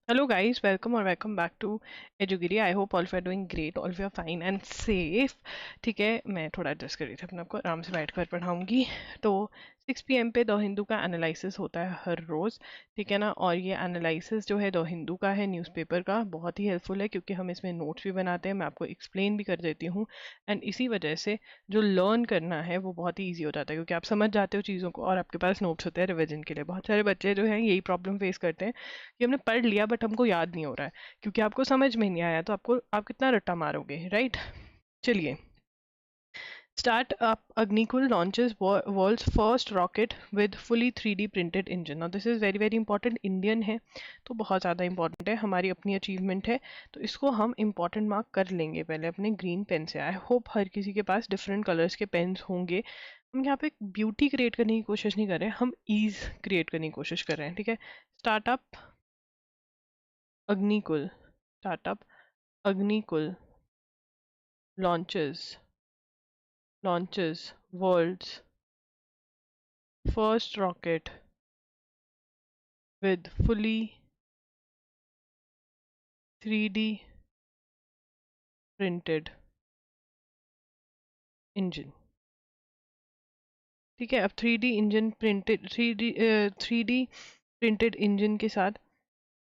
Hello guys, welcome or welcome back to Edugiri. I hope all of you are doing great, all of you are fine and safe. ठीक है, मैं थोड़ा adjust कर रही थी अपने आप को, आराम से बैठ कर पढ़ाऊंगी। तो 6 PM पे द हिंदू का एनालिसिस होता है हर रोज़, ठीक है ना। और ये एनालिसिस जो है द हिंदू का है, न्यूज़पेपर का, बहुत ही हेल्पफुल है क्योंकि हम इसमें नोट्स भी बनाते हैं, मैं आपको एक्सप्लेन भी कर देती हूँ। एंड इसी वजह से जो लर्न करना है वो बहुत ही ईजी हो जाता है क्योंकि आप समझ जाते हो चीज़ों को और आपके पास नोट्स होते हैं रिविजन के लिए। बहुत सारे बच्चे जो हैं यही प्रॉब्लम फेस करते हैं कि हमने पढ़ लिया बट हमको याद नहीं हो रहा है क्योंकि आपको समझ में नहीं आया, तो आप कितना रट्टा मारोगे, राइट। चलिए start up. Agnikul launches world's first rocket with fully 3D printed engine. और this is very very important, Indian है तो बहुत ज़्यादा इंपॉर्टेंट है, हमारी अपनी अचीवमेंट है, तो इसको हम इंपॉर्टेंट मार्क कर लेंगे पहले अपने ग्रीन पेन से। आई होप हर किसी के पास डिफरेंट कलर्स के पेन्स होंगे। हम यहाँ पे ब्यूटी क्रिएट करने की कोशिश नहीं कर रहे हैं, हम ईज क्रिएट करने की कोशिश कर रहे हैं, ठीक है। Startup Agnikul startup Agnikul launches world's first rocket with fully 3D printed engine। ठीक है, अब 3D engine printed 3D printed engine के साथ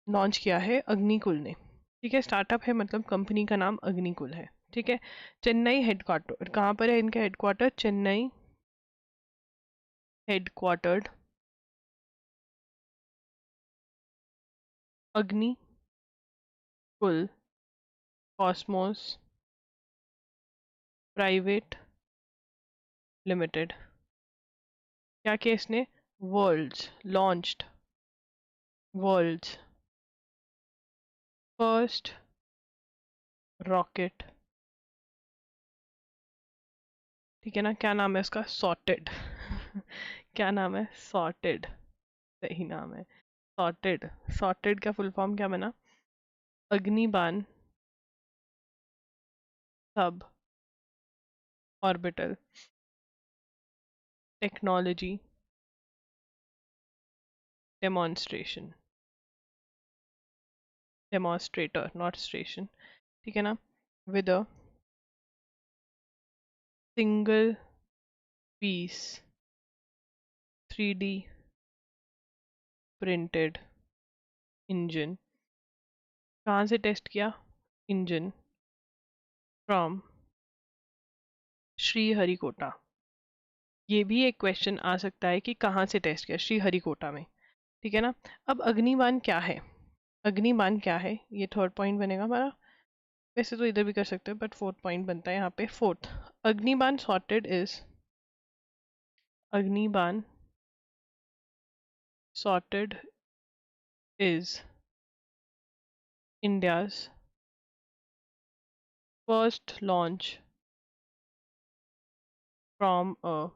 लॉन्च किया है अग्निकुल ने। ठीक है, स्टार्टअप है मतलब कंपनी का नाम अग्निकुल है। ठीक है, चेन्नई हेडक्वार्टर, कहाँ पर है इनका headquarter? Chennai headquartered Agnikul Cosmos private limited. क्या किया इसने? Launched world's first rocket. ठीक है ना, क्या नाम है इसका? सॉर्टेड क्या नाम है? सॉर्टेड, सही नाम है सॉर्टेड। सॉर्टेड का फुल फॉर्म क्या बना? Agnibaan sub orbital technology demonstration, demonstrator not station, ठीक है ना। With a single piece 3D printed engine. कहाँ से टेस्ट किया? Engine from Sriharikota. ये भी एक क्वेश्चन आ सकता है कि कहाँ से टेस्ट किया? श्रीहरिकोटा में, ठीक है ना। अब अग्निबाण क्या है? अग्निबाण क्या है, ये थर्ड पॉइंट बनेगा हमारा। वैसे तो इधर भी कर सकते हैं बट फोर्थ पॉइंट बनता है यहाँ पे। Fourth, Agnibaan Agnibaan sorted is India's first launch from a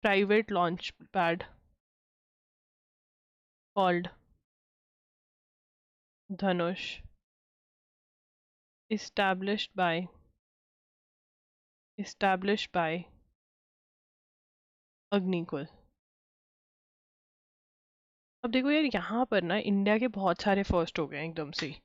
private launch pad called Dhanush, established by Agnikul. अब देखो यार, यहाँ पर ना इंडिया के बहुत सारे फर्स्ट हो गए एकदम से ही,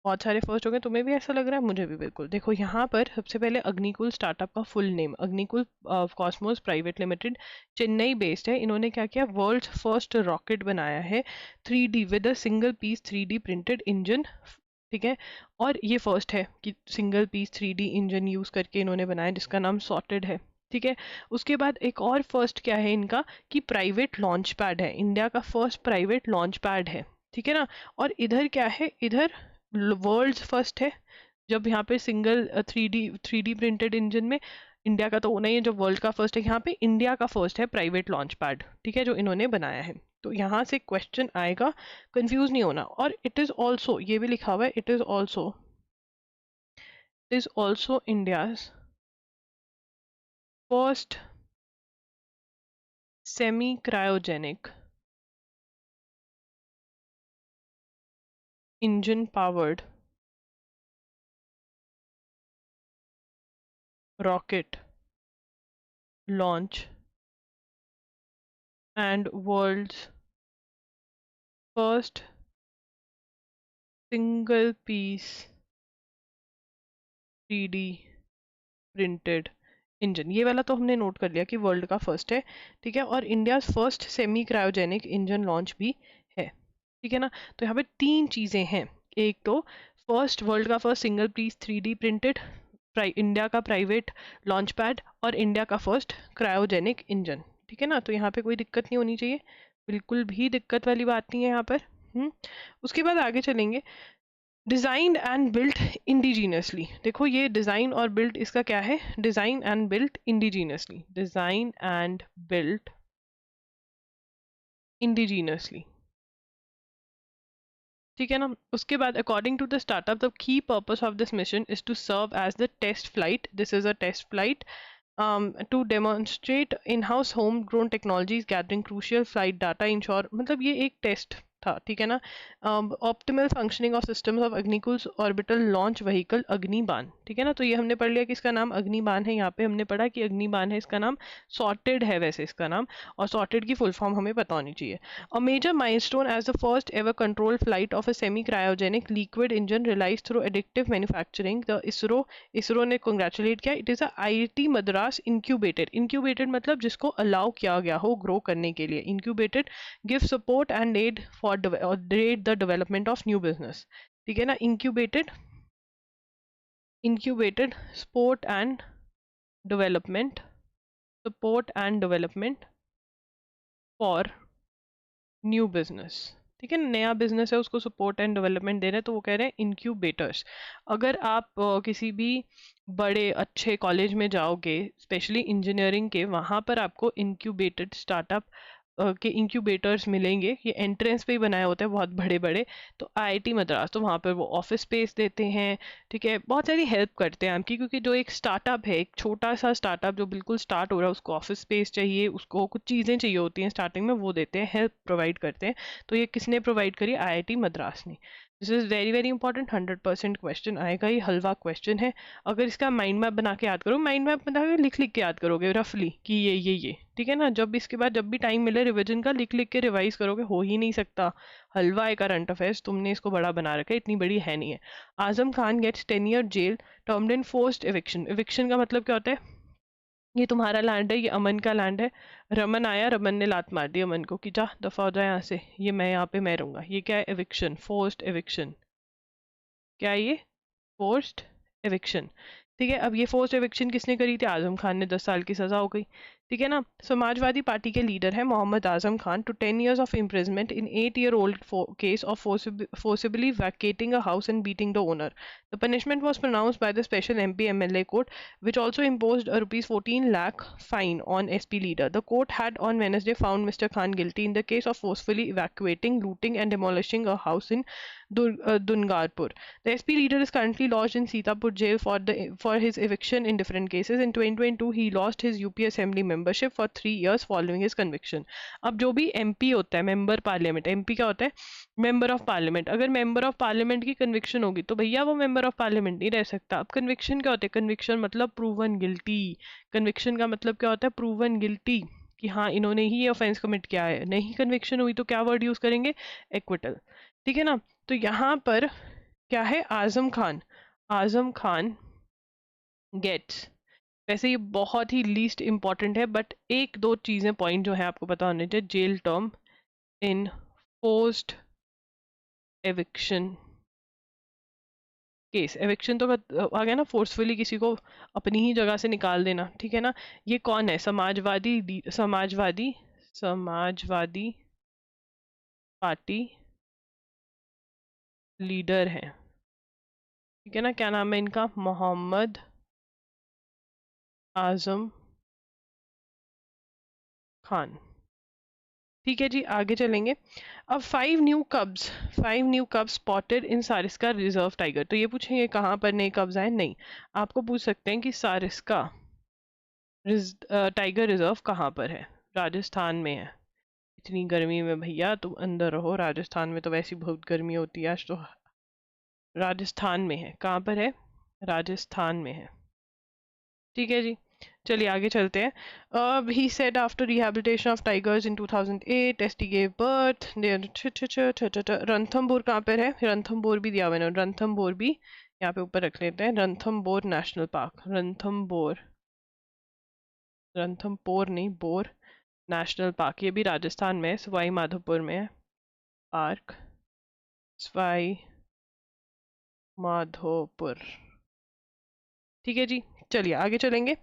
बहुत सारे फर्स्ट हो गए। तुम्हें भी ऐसा लग रहा है? मुझे भी बिल्कुल। देखो यहाँ पर सबसे पहले अग्निकुल स्टार्टअप का full name Agnikul Cosmos private limited, Chennai based है। इन्होंने क्या किया? वर्ल्ड फर्स्ट रॉकेट बनाया है 3D with a single piece 3D printed engine, ठीक है। और ये फर्स्ट है कि single piece 3D engine use करके इन्होंने बनाया जिसका नाम सॉर्टेड है, ठीक है। उसके बाद एक और फर्स्ट क्या है इनका कि प्राइवेट लॉन्च पैड है, इंडिया का फर्स्ट प्राइवेट लॉन्च पैड है, ठीक है ना। और इधर क्या है? इधर वर्ल्ड फर्स्ट है, जब यहाँ पे सिंगल 3D प्रिंटेड इंजन में इंडिया का तो होना ही है, जब वर्ल्ड का फर्स्ट है यहाँ पे इंडिया का फर्स्ट है प्राइवेट लॉन्च पैड, ठीक है, जो इन्होंने बनाया है। तो यहाँ से क्वेश्चन आएगा, कंफ्यूज नहीं होना। और इट इज ऑल्सो, ये भी लिखा हुआ है, it is also India's first semi cryogenic engine powered rocket launch and world's first single piece 3D printed engine, ये वाला तो हमने नोट कर लिया कि वर्ल्ड का फर्स्ट है, ठीक है, और India first semi cryogenic engine launch भी है, ठीक है ना। तो यहाँ पे तीन चीजें हैं, एक तो फर्स्ट, वर्ल्ड का first single piece 3D printed, India का प्राइवेट लॉन्च पैड, और इंडिया का फर्स्ट क्रायोजेनिक इंजन, ठीक है ना। तो यहाँ पे कोई दिक्कत नहीं होनी चाहिए, बिल्कुल भी दिक्कत वाली बात नहीं है यहाँ पर। उसके बाद आगे चलेंगे, डिजाइंड एंड बिल्ट इंडिजीनियसली। देखो ये डिजाइन और बिल्ट इसका क्या है, design and built indigenously, design and built indigenously, ठीक है ना। उसके बाद according to the startup the key purpose of this mission is to serve as the test flight, this is a test flight to demonstrate in-house homegrown technologies gathering crucial flight data, ensure, मतलब ये एक test था, ठीक है ना। Optimal functioning of systems of Agnikul orbital launch vehicle Agnibaan, ठीक है ना। तो ये हमने पढ़ लिया कि इसका नाम अग्निबान है, यहाँ पे हमने पढ़ा कि अग्निबान है, इसका नाम सॉर्टेड है वैसे इसका नाम, और सॉर्टेड की फुल फॉर्म हमें पता होनी चाहिए। A major milestone as the first ever control flight of a semi cryogenic liquid engine realised through एडिक्टिव मैन्युफैक्चरिंग, द इसरो ने कंग्रेचुलेट किया। It is a IIT Madras incubated, incubated मतलब जिसको अलाउ किया गया हो ग्रो करने के लिए, incubated give support and aid for the development of new business, ठीक है ना। Incubated, incubated support and development, support and development for new business, ठीक है, नया बिजनेस है उसको सपोर्ट एंड डेवलपमेंट दे रहे हैं, तो वो कह रहे हैं इंक्यूबेटर्स। अगर आप किसी भी बड़े अच्छे कॉलेज में जाओगे, स्पेशली इंजीनियरिंग के, वहाँ पर आपको इंक्यूबेटेड स्टार्टअप के इंक्यूबेटर्स मिलेंगे, ये एंट्रेंस पे ही बनाए होते हैं बहुत बड़े बड़े। तो IIT मद्रास, तो वहाँ पर वो ऑफिस स्पेस देते हैं, ठीक है, बहुत सारी हेल्प करते हैं आपकी, क्योंकि जो एक स्टार्टअप है, एक छोटा सा स्टार्टअप जो बिल्कुल स्टार्ट हो रहा है, उसको ऑफिस स्पेस चाहिए, उसको कुछ चीज़ें चाहिए होती हैं स्टार्टिंग में, वो देते हैं, हेल्प प्रोवाइड करते हैं। तो ये किसने प्रोवाइड करी, IIT मद्रास ने। This is very very important, 100% question आएगा, ये हलवा क्वेश्चन है। अगर इसका माइंड मैप बना के याद करो, माइंड मैप बना के लिख लिख के याद करोगे रफली कि ये, ठीक है ना। जब इसके बाद जब भी टाइम मिले रिवीजन का, लिख लिख के रिवाइज करोगे, हो ही नहीं सकता। हलवा है करंट अफेयर्स, तुमने इसको बड़ा बना रखा है, इतनी बड़ी है नहीं है। Azam Khan gets 10 year jail termed in forced eviction, eviction का मतलब क्या होता है, ये तुम्हारा लैंड है, ये अमन का लैंड है, रमन आया, रमन ने लात मार दी अमन को कि जा दफा हो जाए यहाँ से, ये मैं यहाँ पे मैं रहूंगा, ये क्या है, एविक्शन, फोर्स्ड एविक्शन, क्या है ये, फोर्स्ड एविक्शन, ठीक है। अब ये फोर्स्ड एविक्शन किसने करी थी, आजम खान ने, 10 साल की सजा हो गई, ठीक है ना। समाजवादी पार्टी के लीडर है Mohammad Azam Khan, to 10 years of imprisonment in 8-year-old case of forcibly vacating a house and beating the owner. The punishment was pronounced by the special MP MLA court, which also imposed a rupees 14 lakh fine on SP leader. The court had on Wednesday found Mr. Khan guilty in the case of forcefully evacuating, looting and demolishing a house in Dungarpur. The SP leader is currently lodged in Sitapur jail for his eviction in different cases. In 2022, he lost his UP Assembly membership for 3 years following his conviction. अब जो भी MP होता है, member parliament, MP क्या होता है, member of parliament, अगर member of parliament की कन्विक्शन होगी तो भैया वो मेंबर ऑफ पार्लियामेंट नहीं रह सकता। अब कन्विक्शन क्या होता है, कन्विक्शन मतलब प्रूवन गिल्टी, कन्विक्शन का मतलब क्या होता है, प्रूवन गिल्टी, कि हाँ इन्होंने ही ये ऑफेंस कमिट किया है। नहीं कन्विक्शन हुई तो क्या वर्ड यूज करेंगे, एक्विटल, ठीक है ना। तो यहाँ पर क्या है, आजम खान, आजम खान गेट्स, वैसे ये बहुत ही लीस्ट इंपॉर्टेंट है, बट एक दो चीजें पॉइंट जो है आपको पता होने चाहिए, jail term in post eviction case, eviction तो आ गया ना, फोर्सफुली किसी को अपनी ही जगह से निकाल देना, ठीक है ना। ये कौन है, समाजवादी समाजवादी पार्टी लीडर है, ठीक है ना। क्या नाम है इनका, मोहम्मद आजम खान, ठीक है जी। आगे चलेंगे, अब 5 new कब्स spotted in Sariska reserve tiger. तो ये पूछेंगे कहाँ पर नए कब्स आए, नहीं, आपको पूछ सकते हैं कि सारिस्का टाइगर रिजर्व कहाँ पर है, राजस्थान में है। इतनी गर्मी में भैया तुम अंदर रहो, राजस्थान में तो वैसी बहुत गर्मी होती है, आज तो राजस्थान में है, कहाँ पर है, राजस्थान में है, ठीक है जी। चलिए आगे चलते हैं. He said after rehabilitation of tigers in 2008, ST gave birth. Ranthambore कहाँ पर है? रणथंभौर भी दिया हुआ है. रणथंभौर भी यहाँ पे ऊपर रख लेते हैं. Ranthambore national park. रणथंभौर नहीं, बोर नेशनल पार्क. ये भी राजस्थान में है, सवाई माधोपुर में है पार्क. सवाई माधोपुर. ठीक है जी, चलिए आगे चलेंगे.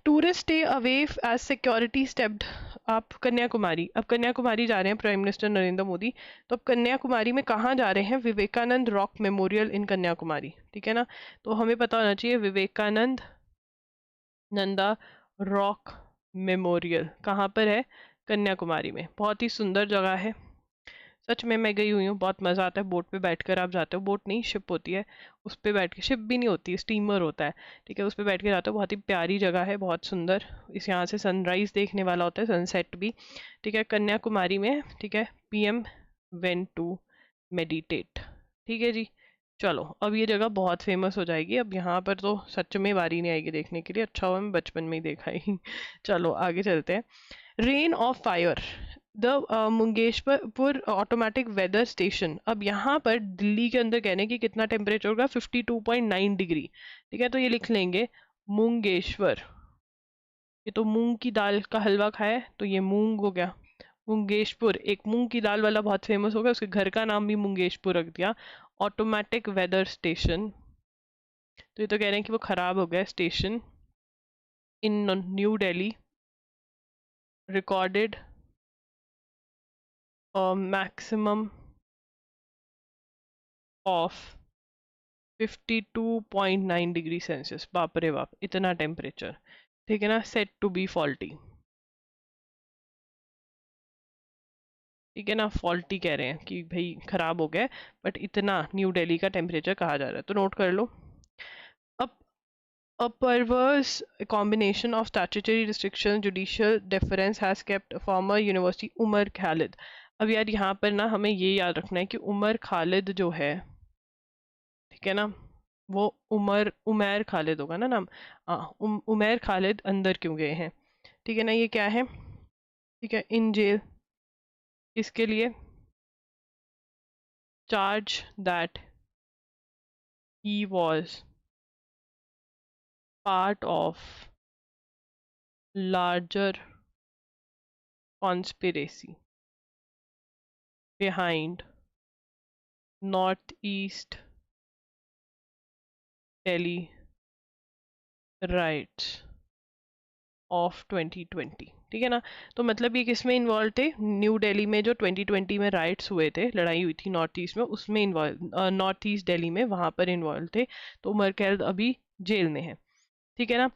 Tourist stay away as security stepped. आप कन्याकुमारी, अब कन्याकुमारी जा रहे हैं प्राइम मिनिस्टर नरेंद्र मोदी. तो अब कन्याकुमारी में कहाँ जा रहे हैं? विवेकानंद रॉक मेमोरियल इन कन्याकुमारी. ठीक है ना, तो हमें पता होना चाहिए विवेकानंद नंदा रॉक मेमोरियल कहाँ पर है? कन्याकुमारी में. बहुत ही सुंदर जगह है, सच में. मैं गई हुई हूँ, बहुत मज़ा आता है. बोट पे बैठकर आप जाते हो. बोट नहीं, शिप होती है, उस पे बैठ के. शिप भी नहीं होती, स्टीमर होता है. ठीक है, उस पे बैठ के जाते हो. बहुत ही प्यारी जगह है, बहुत सुंदर. इस यहाँ से सनराइज देखने वाला होता है, सनसेट भी. ठीक है, कन्याकुमारी में. ठीक है, PM वेंट टू मेडिटेट. ठीक है जी, चलो. अब ये जगह बहुत फेमस हो जाएगी. अब यहाँ पर तो सच में बारी नहीं आएगी देखने के लिए. अच्छा हुआ मैं बचपन में ही देखा ही. चलो आगे चलते हैं. Rain of fire the Mungeshpur automatic weather station. अब यहाँ पर दिल्ली के अंदर कहने की कितना टेम्परेचर होगा? 52.9 डिग्री. ठीक है, तो ये लिख लेंगे मुंगेश्वर. ये तो मूंग की दाल का हलवा खाया है, तो ये मूंग हो गया. मुंगेशपुर एक मूंग की दाल वाला बहुत फेमस हो गया, उसके घर का नाम भी मुंगेशपुर रख दिया. ऑटोमेटिक वेदर स्टेशन, तो ये तो कह रहे हैं कि वो खराब हो गया station. In new Delhi recorded maximum of 52.9 degree Celsius. बाप रे बाप, इतना टेम्परेचर. ठीक है ना, सेट टू बी फॉल्टी. ठीक है ना, फॉल्टी कह रहे हैं कि भाई खराब हो गया. बट इतना न्यू दिल्ली का टेम्परेचर कहा जा रहा है, तो नोट कर लो. अब a perverse combination of statutory restrictions, judicial deference has kept former university Umar Khalid. अब यार यहाँ पर ना हमें ये याद रखना है कि उमर खालिद जो है, ठीक है ना, वो उमैर खालिद होगा ना नाम. उमैर खालिद अंदर क्यों गए हैं? ठीक है ना, ये क्या है? ठीक है, इन जेल. इसके लिए charge that he was part of larger conspiracy behind Northeast Delhi riots of 2020. ठीक है ना, तो मतलब ये किस में इन्वॉल्व थे? न्यू दिल्ली में जो 2020 में राइट्स हुए थे, लड़ाई हुई थी नॉर्थ ईस्ट में, उसमें इन्वॉल्व, नॉर्थ ईस्ट दिल्ली में, वहां पर इन्वॉल्व थे. तो उमर कैद अभी जेल में है. ठीक है ना,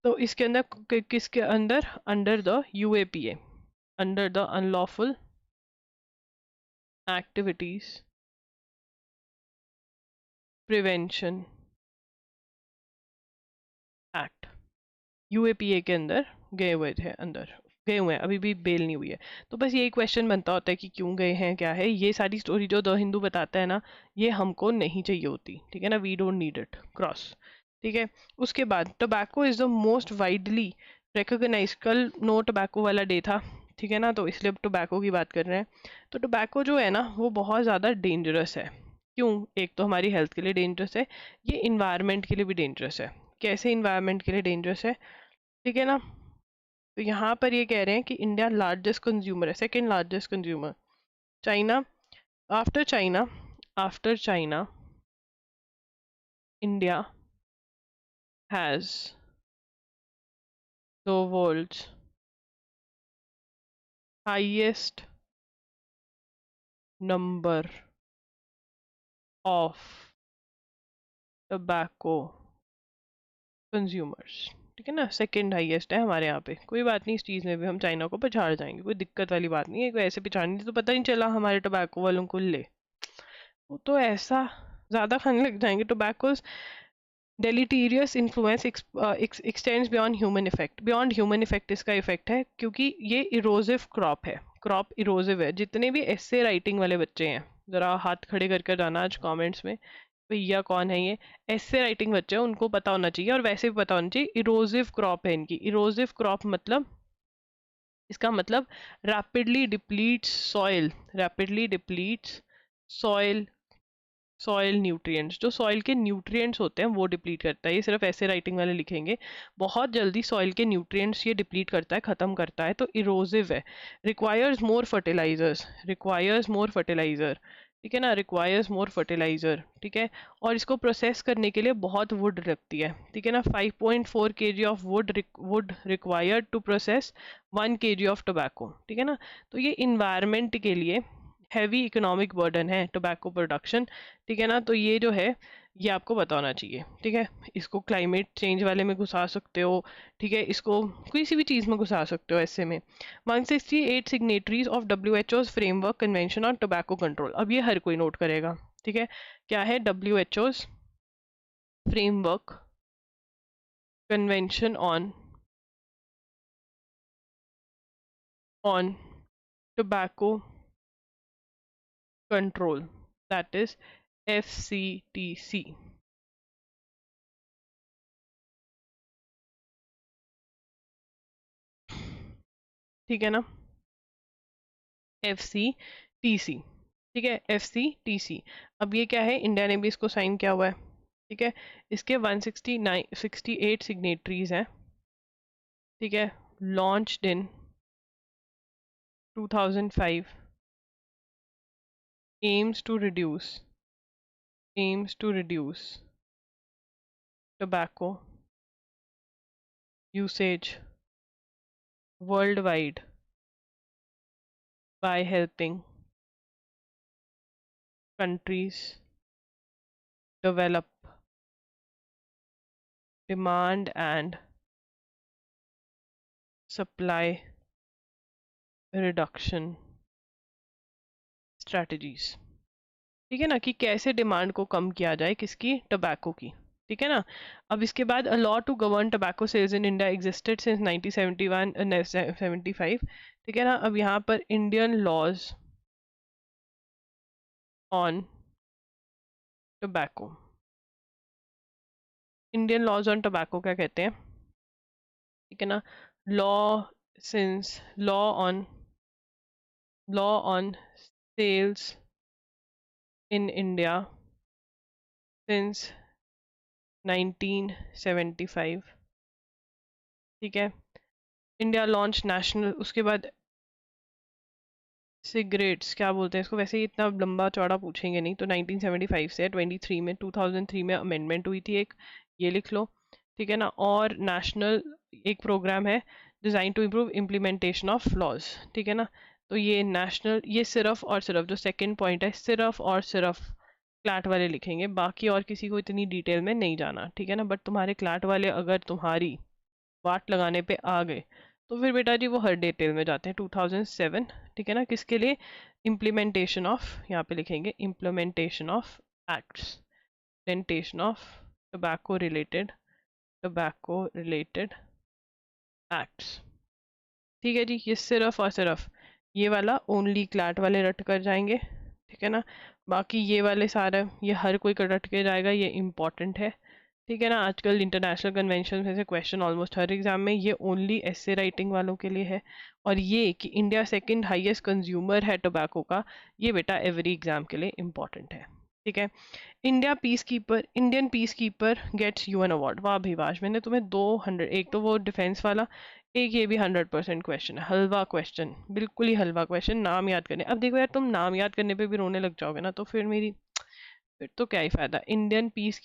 तो इसके अंदर किसके अंदर? Under the UAPA, under the unlawful activities prevention act, UAPA के अंदर गए हुए थे. अंदर गए हुए हैं, अभी भी बेल नहीं हुई है. तो बस यही क्वेश्चन बनता होता है कि क्यों गए हैं, क्या है. ये सारी स्टोरी जो द हिंदू बताता है ना, ये हमको नहीं चाहिए होती. ठीक है ना, we don't need it. Cross. ठीक है, उसके बाद tobacco is the most widely recognise. कल नो टोबैको वाला डे था. ठीक है ना, तो इसलिए अब टोबैको की बात कर रहे हैं. तो टोबैको जो है ना, वो बहुत ज़्यादा डेंजरस है. क्यों? एक तो हमारी हेल्थ के लिए डेंजरस है, ये इन्वायरमेंट के लिए भी डेंजरस है. कैसे इन्वायरमेंट के लिए डेंजरस है? ठीक है ना, तो यहाँ पर ये कह रहे हैं कि इंडिया लार्जेस्ट कंज्यूमर है, second largest consumer. China, after China, after China India has the world's highest number of tobacco consumers. ठीक है ना, सेकंड हाईएस्ट है हमारे यहाँ पे. कोई बात नहीं, इस चीज़ में भी हम चाइना को पछाड़ जाएंगे, कोई दिक्कत वाली बात नहीं है. कोई ऐसे पछाड़नी तो पता नहीं चला हमारे टोबैको वालों को ले, वो तो ऐसा ज़्यादा खाने लग जाएंगे. Tobacco's deleterious influence extends beyond human effect. Beyond human effect इसका इफेक्ट है, क्योंकि ये इरोजिव क्रॉप है. क्रॉप इरोजिव है. जितने भी ऐसे राइटिंग वाले बच्चे हैं, ज़रा हाथ खड़े कर कर जाना आज कमेंट्स में भैया कौन है ये, ऐसे राइटिंग बच्चे हैं उनको पता होना चाहिए, और वैसे भी पता होना चाहिए। इरोसिव क्रॉप है इनकी। इरोसिव क्रॉप मतलब, इसका मतलब rapidly depletes soil, rapidly depletes soil, soil nutrients, जो सॉइल के न्यूट्रिएंट्स होते हैं वो डिप्लीट करता है। ये सिर्फ ऐसे राइटिंग वाले लिखेंगे, बहुत जल्दी सॉइल के न्यूट्रिएंट्स ये डिप्लीट करता है, खत्म करता है, तो इरोसिव है। Requires more fertilisers, requires more fertiliser, ठीक है ना, रिक्वायर्स मोर फर्टिलाइजर, ठीक है। और इसको प्रोसेस करने के लिए बहुत वुड लगती है, ठीक है ना। 5.4 kg of wood required to process 1 kg of tobacco, ठीक है ना। तो ये इन्वायरमेंट के लिए हैवी इकोनॉमिक बर्डन है टोबैको प्रोडक्शन, ठीक है ना। तो ये जो है ये आपको पता होना चाहिए, ठीक है। इसको क्लाइमेट चेंज वाले में घुसा सकते हो, ठीक है, इसको किसी भी चीज़ में घुसा सकते हो ऐसे में। 168 signatories of WHO's framework convention on tobacco control, अब ये हर कोई नोट करेगा, ठीक है। क्या है WHO's framework convention on tobacco control, that is FCTC, ठीक है ना। FCTC, ठीक है, FCTC। अब ये क्या है, इंडिया ने भी इसको साइन किया हुआ है, ठीक है। इसके 168 सिग्नेटरीज हैं, ठीक है। Launched in 2005, aims to reduce, aims to reduce tobacco usage world wide by helping countries develop demand and supply reduction strategies, ठीक है ना, कि कैसे डिमांड को कम किया जाए, किसकी, टबैको की, ठीक है ना। अब इसके बाद a law to govern tobacco sales in India existed since 1971 75, ठीक है ना। अब यहाँ पर Indian laws on tobacco, Indian laws on tobacco क्या कहते हैं, ठीक है ना। Law since law on sales in India since 1975, ठीक है। इंडिया लॉन्च नेशनल, उसके बाद सिगरेट्स क्या बोलते हैं इसको, वैसे ही इतना लंबा चौड़ा पूछेंगे नहीं, तो 1975 से 23 में 2003 में अमेंडमेंट हुई थी एक, ये लिख लो, ठीक है ना। और नेशनल एक प्रोग्राम है design to improve implementation of laws, ठीक है ना। तो ये नेशनल, ये सिर्फ और सिर्फ जो सेकंड पॉइंट है, सिर्फ और सिर्फ क्लाट वाले लिखेंगे, बाकी और किसी को इतनी डिटेल में नहीं जाना, ठीक है ना। बट तुम्हारे क्लाट वाले अगर तुम्हारी वाट लगाने पे आ गए तो फिर बेटा जी वो हर डिटेल में जाते हैं। 2007, ठीक है ना, किसके लिए, इम्प्लीमेंटेशन ऑफ, यहाँ पे लिखेंगे implementation of acts, implementation of tobacco related acts, ठीक है जी। ये सिर्फ और सिर्फ ये वाला ओनली क्लैट वाले रट कर जाएंगे, ठीक है ना। बाकी ये वाले सारे ये हर कोई कर रट के जाएगा, ये इम्पॉर्टेंट है, ठीक है ना। आजकल इंटरनेशनल कन्वेंशन में से क्वेश्चन ऑलमोस्ट हर एग्जाम में, ये ओनली ऐसे राइटिंग वालों के लिए है। और ये कि इंडिया सेकंड हाईएस्ट कंज्यूमर है टोबैको का, ये बेटा एवरी एग्जाम के लिए इम्पॉर्टेंट है, ठीक है। Indian peace keeper gets UN award, वाह भाई वाह, मैंने तुम्हें 200, एक तो वो डिफेंस वाला, एक ये भी 100% क्वेश्चन है, हलवा क्वेश्चन, बिल्कुल ही हलवा क्वेश्चन, नाम याद करने। अब देखो यार, तुम नाम याद करने पे भी रोने लग जाओगे ना, तो फिर तो क्या ही फायदा। Indian peace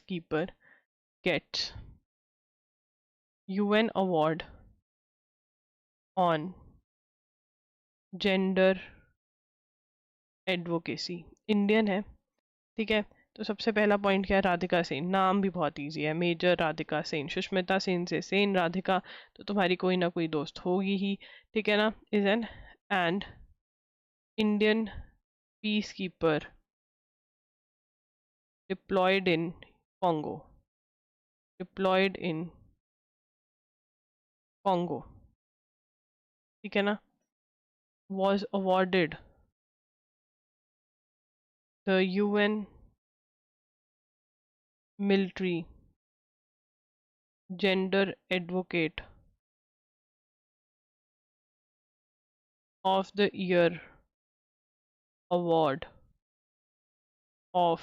keeper gets UN award on gender advocacy, Indian है, ठीक है। तो सबसे पहला पॉइंट क्या है, राधिका सेन, नाम भी बहुत इजी है, मेजर राधिका सेन, सुष्मिता सेन से सेन राधिका, तो तुम्हारी कोई ना कोई दोस्त होगी ही, ठीक है ना। Is an and Indian peace keeper deployed in Congo, deployed in Congo, ठीक है ना, was awarded the UN Military Gender Advocate of the Year Award of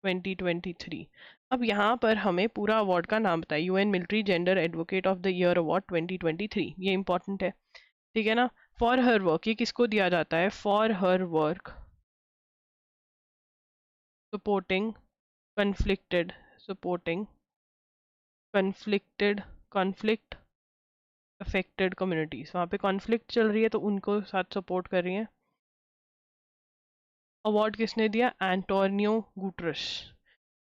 2023। अब यहाँ पर हमें पूरा अवार्ड का नाम बताए, UN military gender advocate of the year award 2023, ये इंपॉर्टेंट है, ठीक है ना। फॉर हर वर्क, ये किसको दिया जाता है? For her work supporting conflicted, supporting conflicted, conflict affected communities, वहाँ पे कॉन्फ्लिक्ट चल रही है तो उनको साथ सपोर्ट कर रही हैं। अवार्ड किसने दिया? एंटोनियो गुटरस,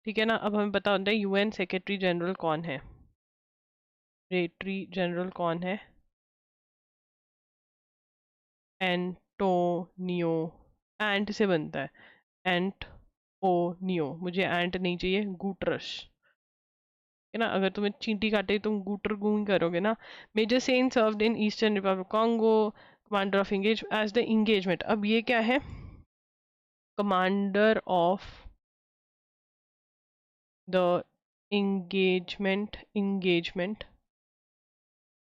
ठीक है ना। अब हमें पता होता है यूएन सेक्रेटरी जनरल कौन है, सेक्रेटरी जनरल कौन है? एंटोनियो, एंट से बनता है, एंट ओ नियो, मुझे एंट नहीं चाहिए, गुटरस, है ना। अगर तुम्हें चींटी काटे तुम गुटर गू ही करोगे ना। Major Sen served in eastern republic Congo, commander of engage as the engagement. अब ये क्या है? Commander of the engagement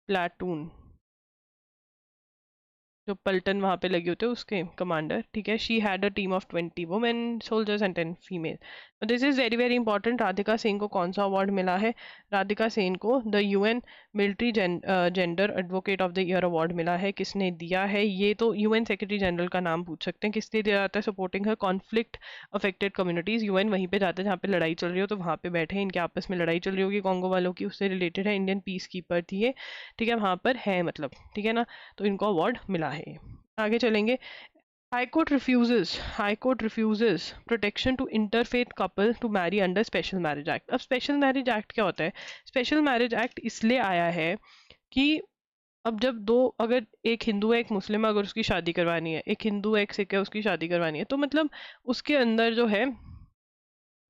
platoon, जो पल्टन वहां पे लगे होते हैं उसके कमांडर, ठीक है। She had a team of 20 women soldiers and 10 female. This is very very important. Radhika Sen को कौन सा अवार्ड मिला है? राधिका सेन को the UN military gender advocate of the year award मिला है। किसने दिया है? ये तो यूएन सेक्रेटरी जनरल का नाम पूछ सकते हैं, किसने दिया जाता है? Supporting her conflict affected communities. UN वहीं पे जाते हैं जहाँ पे लड़ाई चल रही हो, तो वहाँ पे बैठे हैं, इनके आपस में लड़ाई चल रही होगी कॉन्गो वालों की, उससे रिलेटेड है, इंडियन पीस कीपर थी ये, ठीक है, वहाँ पर है मतलब, ठीक है ना। तो इनको अवार्ड मिला है। आगे चलेंगे। High court refuses protection to interfaith couple to marry under special marriage act. अब स्पेशल मैरिज एक्ट क्या होता है? स्पेशल मैरिज एक्ट इसलिए आया है कि अब जब दो, अगर एक हिंदू है एक मुस्लिम है, अगर उसकी शादी करवानी है, एक हिंदू है एक सिख है उसकी शादी करवानी है, तो मतलब उसके अंदर जो है,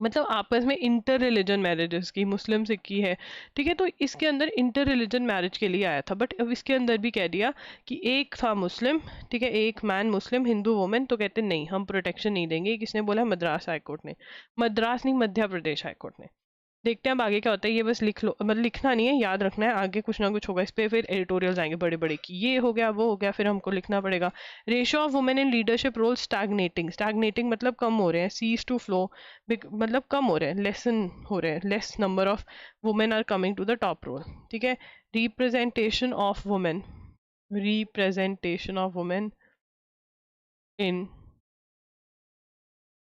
मतलब आपस में इंटर रिलीजन मैरिजेस की, मुस्लिम सिख की है, ठीक है, तो इसके अंदर इंटर रिलीजन मैरिज के लिए आया था। बट अब इसके अंदर भी कह दिया कि एक था मुस्लिम, ठीक है, एक मैन मुस्लिम हिंदू वुमेन, तो कहते नहीं हम प्रोटेक्शन नहीं देंगे। किसने बोला? मद्रास हाईकोर्ट ने, मद्रास नहीं मध्य प्रदेश हाईकोर्ट ने। देखते हैं अब आगे क्या होता है, ये बस लिख लो, मतलब लिखना नहीं है, याद रखना है, आगे कुछ ना कुछ होगा इस पे, फिर एडिटोरियल्स आएंगे बड़े बड़े कि ये हो गया वो हो गया, फिर हमको लिखना पड़ेगा। Ratio of women in leadership role stagnating, stagnating मतलब कम हो रहे हैं, सीज टू फ्लो, मतलब कम हो रहे हैं, लेसन हो रहे हैं, less number of women are coming to the top role, ठीक है। Representation of women, representation of women in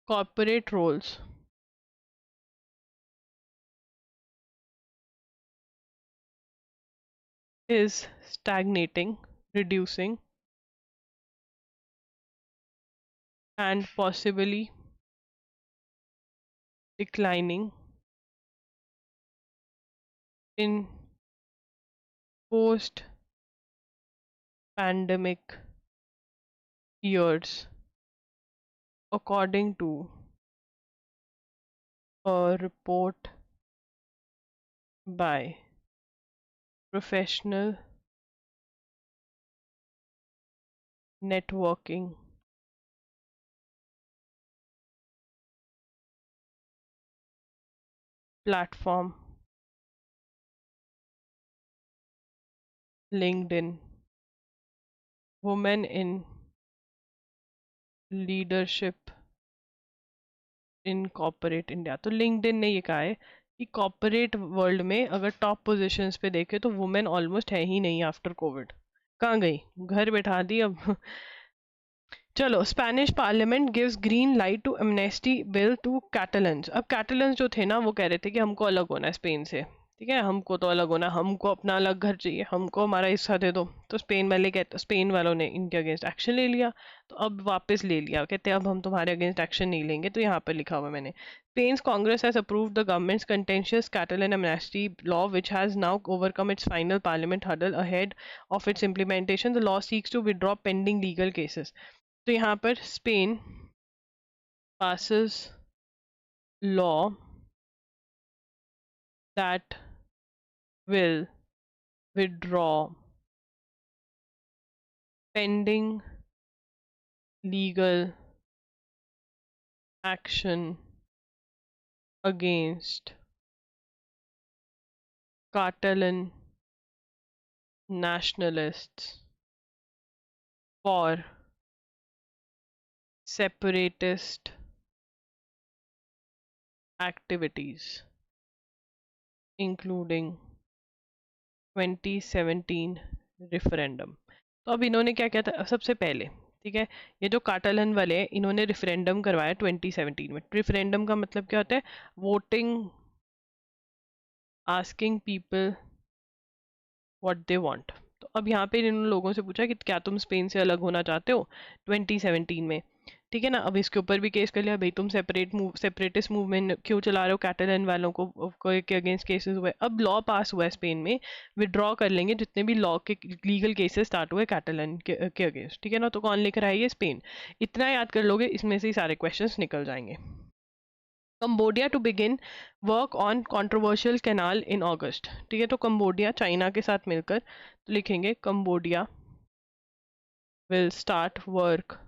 corporate roles is stagnating, reducing, and possibly declining in post pandemic years, according to a report by professional networking platform LinkedIn. Women in leadership in corporate India. तो LinkedIn ने ये कहा है कि corporate world में अगर top positions पे देखे तो वुमेन ऑलमोस्ट है ही नहीं आफ्टर कोविड। कहाँ गई? घर बैठा दी अब। चलो, Spanish parliament gives green light to amnesty bill to Catalans. अब कैटलन्स जो थे ना वो कह रहे थे कि हमको अलग होना है स्पेन से, ठीक है, हमको तो अलग होना, हमको अपना अलग घर चाहिए, हमको हमारा हिस्सा दे दो। तो स्पेन वालों ने इनके अगेंस्ट एक्शन ले लिया, तो अब वापस ले लिया, कहते हैं अब हम तुम्हारे अगेंस्ट एक्शन नहीं लेंगे। तो यहाँ पर लिखा हुआ है मैंने, Spain's Congress has approved the government's contentious Catalan amnesty law, which has now overcome its final parliament hurdle. Ahead of its implementation, the law seeks to withdraw pending legal cases. तो यहाँ पर Spain passes law that will withdraw pending legal action against Catalan nationalists for separatist activities, including 2017 referendum. तो अब इन्होंने क्या किया था सबसे पहले, ठीक है, ये जो काटालन वाले हैं इन्होंने रेफरेंडम करवाया 2017 में। रेफरेंडम का मतलब क्या होता है? Voting, asking people what they want. तो अब यहाँ पे इन लोगों से पूछा कि क्या तुम स्पेन से अलग होना चाहते हो 2017 में, ठीक है ना। अब इसके ऊपर भी केस कर लिया, भाई तुम सेपरेटिस्ट मूवमेंट क्यों चला रहे हो, कैटलन वालों के अगेंस्ट केसेस हुए। अब लॉ पास हुआ है स्पेन में, विड्रॉ कर लेंगे जितने भी लॉ के लीगल केसेस स्टार्ट हुए कैटलन के अगेंस्ट, ठीक है ना। तो कौन लेकर आएगी? स्पेन। इतना याद कर लोगे, इसमें से ही सारे क्वेश्चंस निकल जाएंगे। Cambodia to begin work on controversial canal in August, ठीक है। तो कंबोडिया चाइना के साथ मिलकर, तो लिखेंगे Cambodia will start work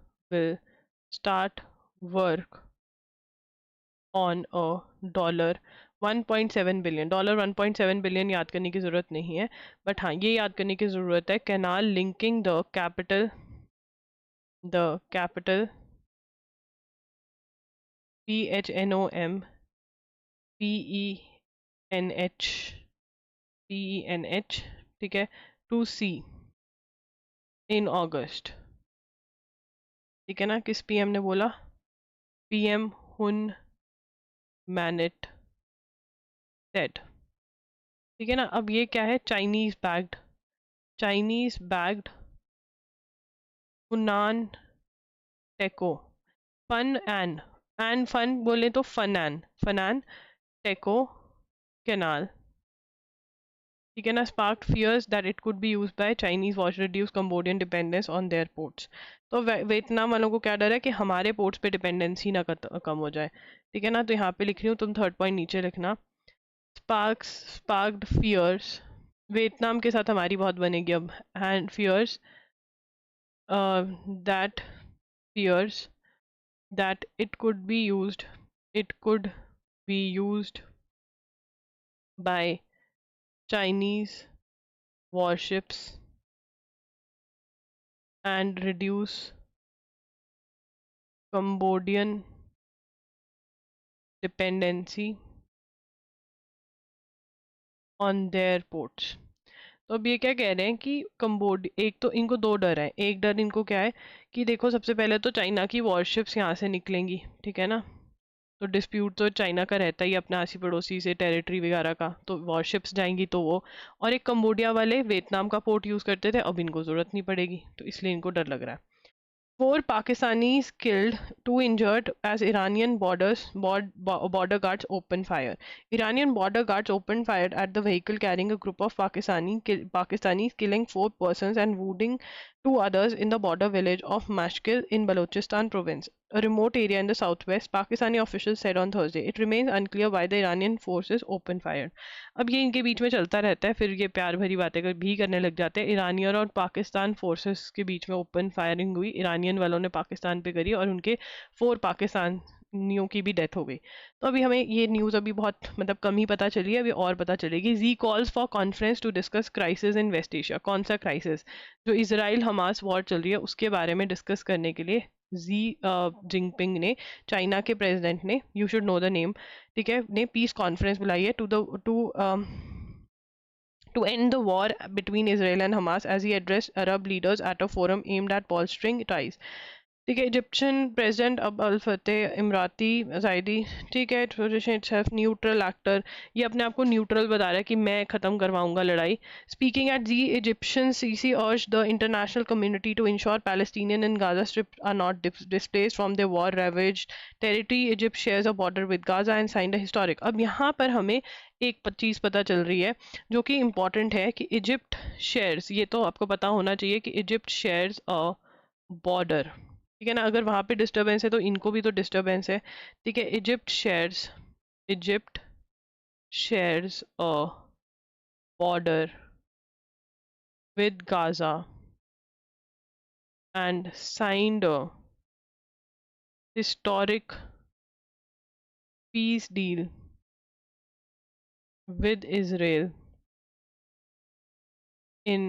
on a dollar 1.7 billion. Dollar 1.7 billion याद करने की जरूरत नहीं है, बट हाँ ये याद करने की जरूरत है, canal linking the capital PHNOM PENH, ठीक है, टू सी इन अगस्त, ठीक है ना। किस पीएम ने बोला? पीएम हुन मैनेट सेड, ठीक है ना। अब ये क्या है? चाइनीज बैग्ड हुनान टेको फन बोले तो फनान टेको कैनाल, ठीक है ना, sparked fears that it could be used by Chinese watch reduce Cambodian dependence on their ports। तो वियतनाम वालों को क्या डर है कि हमारे पोर्ट्स पे डिपेंडेंसी ना कम हो जाए, ठीक है ना। तो यहाँ पे लिख रही हूँ, तुम थर्ड पॉइंट नीचे लिखना। स्पार्क्ड फियर्स, वियतनाम के साथ हमारी बहुत बनेगी अब। And that fears that it could be used by Chinese warships and reduce Cambodian dependency on their ports। तो अब ये क्या कह रहे हैं कि एक तो इनको दो डर है। एक डर इनको क्या है कि देखो सबसे पहले तो चाइना की वॉरशिप्स यहाँ से निकलेंगी, ठीक है ना। तो डिस्प्यूट तो चाइना का रहता ही अपने आसी पड़ोसी से टेरिटरी वगैरह का, तो वॉरशिप्स जाएंगी तो वो। और एक कंबोडिया वाले वियतनाम का पोर्ट यूज करते थे, अब इनको जरूरत नहीं पड़ेगी, तो इसलिए इनको डर लग रहा है। 4 Pakistanis killed, 2 injured as Iranian border guards opened fire। Iranian border guards opened fire at the vehicle carrying a group of Pakistanis, killing 4 persons and wounding 2 others in the border village of Mashkil in Balochistan province, a remote area in the southwest, Pakistani officials said on Thursday। It remains unclear why the Iranian forces opened fire। अब ये इनके बीच में चलता रहता है, फिर ये प्यार भरी बातें भी करने लग जाते हैं। ईरानियन और पाकिस्तान फोर्सेस के बीच में ओपन फायरिंग हुई, ईरानियन वालों ने पाकिस्तान पे करी और उनके 4 पाकिस्तानियों की भी डेथ हो गई। तो अभी हमें ये न्यूज़ अभी बहुत मतलब कम ही पता चली है, अभी और पता चलेगी। G calls for conference to discuss crisis in West Asia. कौन सा क्राइसिस? जो इसराइल हमास वॉर चल रही है उसके बारे में डिस्कस करने के लिए जी जिनपिंग ने, चाइना के प्रेसिडेंट ने, you should know the name, ठीक है, ने पीस कॉन्फ्रेंस बुलाई है to end the war between Israel and Hamas as he addressed Arab leaders at a forum aimed at bolstering ties। ठीक है, इजिप्शियन प्रेसिडेंट अब अल फतेह इमराती जायदी, ठीक है, इट्सेल्फ न्यूट्रल एक्टर, ये अपने आप को न्यूट्रल बता रहा है कि मैं ख़त्म करवाऊंगा लड़ाई। Speaking at the Egyptian Sisi urge the international community to ensure Palestinian in Gaza strip are not displaced from the war ravaged territory. Egypt shares a border with Gaza and signed a historic. अब यहाँ पर हमें एक चीज़ पता चल रही है जो कि इम्पॉर्टेंट है कि इजिप्ट शेयर्स, ये तो आपको पता होना चाहिए कि इजिप्ट शेयर्स अ बॉर्डर, ठीक है ना। अगर वहां पे डिस्टरबेंस है तो इनको भी तो डिस्टरबेंस है, ठीक है। Egypt shares a border with Gaza and signed a historic peace deal with Israel in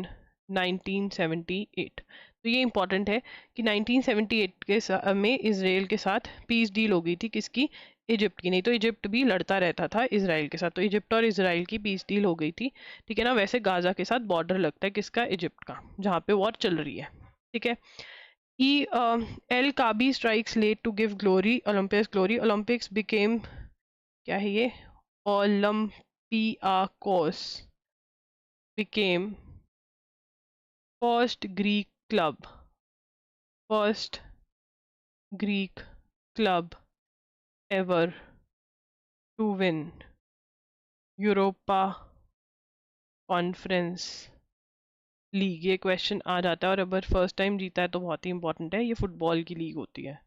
1978। तो ये इंपॉर्टेंट है कि 1978 में इसराइल के साथ पीस डील हो गई थी, किसकी? इजिप्ट की। नहीं तो इजिप्ट भी लड़ता रहता था इसराइल के साथ, तो इजिप्ट और इसराइल की पीस डील हो गई थी, ठीक है ना। वैसे गाजा के साथ बॉर्डर लगता है किसका? इजिप्ट का, जहाँ पे वॉर चल रही है, ठीक है। El Kaabi strikes late to give glory Olympics glory. Olympics became, क्या है ये? Olympiacos became first Greek club, first Greek club ever to win Europa Conference League. ये क्वेश्चन आ जाता है, और अगर फर्स्ट टाइम जीता है तो बहुत ही इंपॉर्टेंट है। ये फुटबॉल की लीग होती है,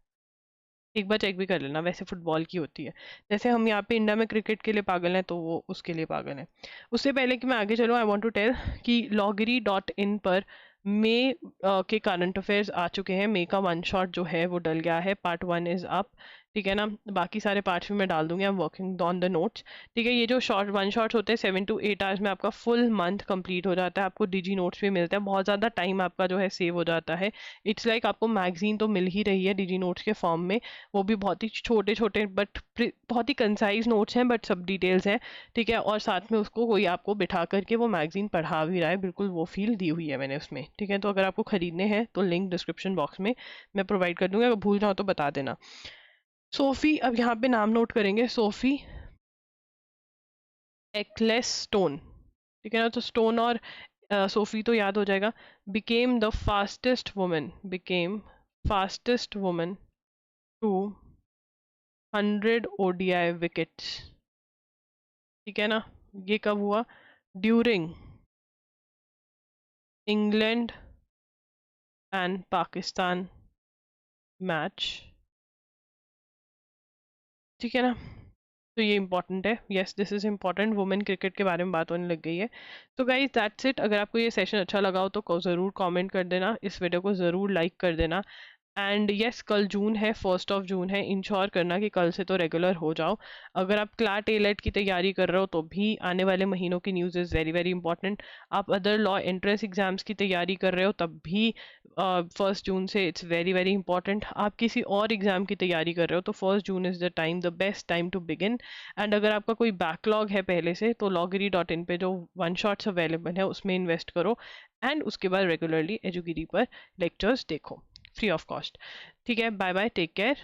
एक बार चेक भी कर लेना, वैसे फुटबॉल की होती है। जैसे हम यहाँ पे इंडिया में क्रिकेट के लिए पागल हैं, तो वो उसके लिए पागल है। उससे पहले कि मैं आगे चलूँ, आई वांट टू टेल कि loggery.in पर मई के करंट अफेयर्स आ चुके हैं। मई का वन शॉट जो है वो डल गया है, पार्ट 1 इज अप, ठीक है ना। बाकी सारे पार्ट्स भी मैं डाल दूंगी, I am working on the notes, ठीक है। ये जो शॉर्ट वन शॉट्स होते हैं 7 to 8 आवर्स में आपका फुल मंथ कंप्लीट हो जाता है। आपको डिजी नोट्स भी मिलता है, बहुत ज़्यादा टाइम आपका जो है सेव हो जाता है। इट्स लाइक आपको मैगजीन तो मिल ही रही है डिजी नोट्स के फॉर्म में, वो भी बहुत ही छोटे छोटे बट बहुत ही कंसाइज नोट्स हैं, बट सब डिटेल्स हैं, ठीक है। और साथ में उसको कोई आपको बिठा करके वो मैगजीन पढ़ा भी रहा है, बिल्कुल वो फील दी हुई है मैंने उसमें, ठीक है। तो अगर आपको खरीदने हैं तो लिंक डिस्क्रिप्शन बॉक्स में मैं प्रोवाइड कर दूंगा, अगर भूल जाओ तो बता देना। सोफी, अब यहाँ पे नाम नोट करेंगे, सोफी एक्लेस्टोन, ठीक है ना। तो स्टोन और सोफी तो याद हो जाएगा। Became the fastest woman, became fastest woman to 100 ODI wickets, ठीक है ना। ये कब हुआ? During England and Pakistan match, ठीक है ना। तो ये इंपॉर्टेंट है, yes this is important, women cricket के बारे में बात होने लग गई है। तो गाइज दैट्स इट। अगर आपको ये सेशन अच्छा लगा हो तो ज़रूर कमेंट कर देना, इस वीडियो को ज़रूर लाइक कर देना। एंड यस कल जून है, 1 जून है, इंश्योर करना कि कल से तो रेगुलर हो जाओ। अगर आप क्लाट एलेट की तैयारी कर रहे हो तो भी आने वाले महीनों की news is very very important. आप अदर लॉ एंट्रेंस एग्जाम्स की तैयारी कर रहे हो तब भी 1 जून से इट्स वेरी वेरी इंपॉर्टेंट। आप किसी और एग्जाम की तैयारी कर रहे हो तो 1 June is the time, the best time to begin. And अगर आपका कोई बैकलॉग है पहले से तो loggery.in पे जो वन शॉट्स अवेलेबल है उसमें इन्वेस्ट करो, एंड उसके बाद रेगुलरली एजुगिरी पर लेक्चर्स देखो फ्री ऑफ कॉस्ट, ठीक है। Bye bye, take care.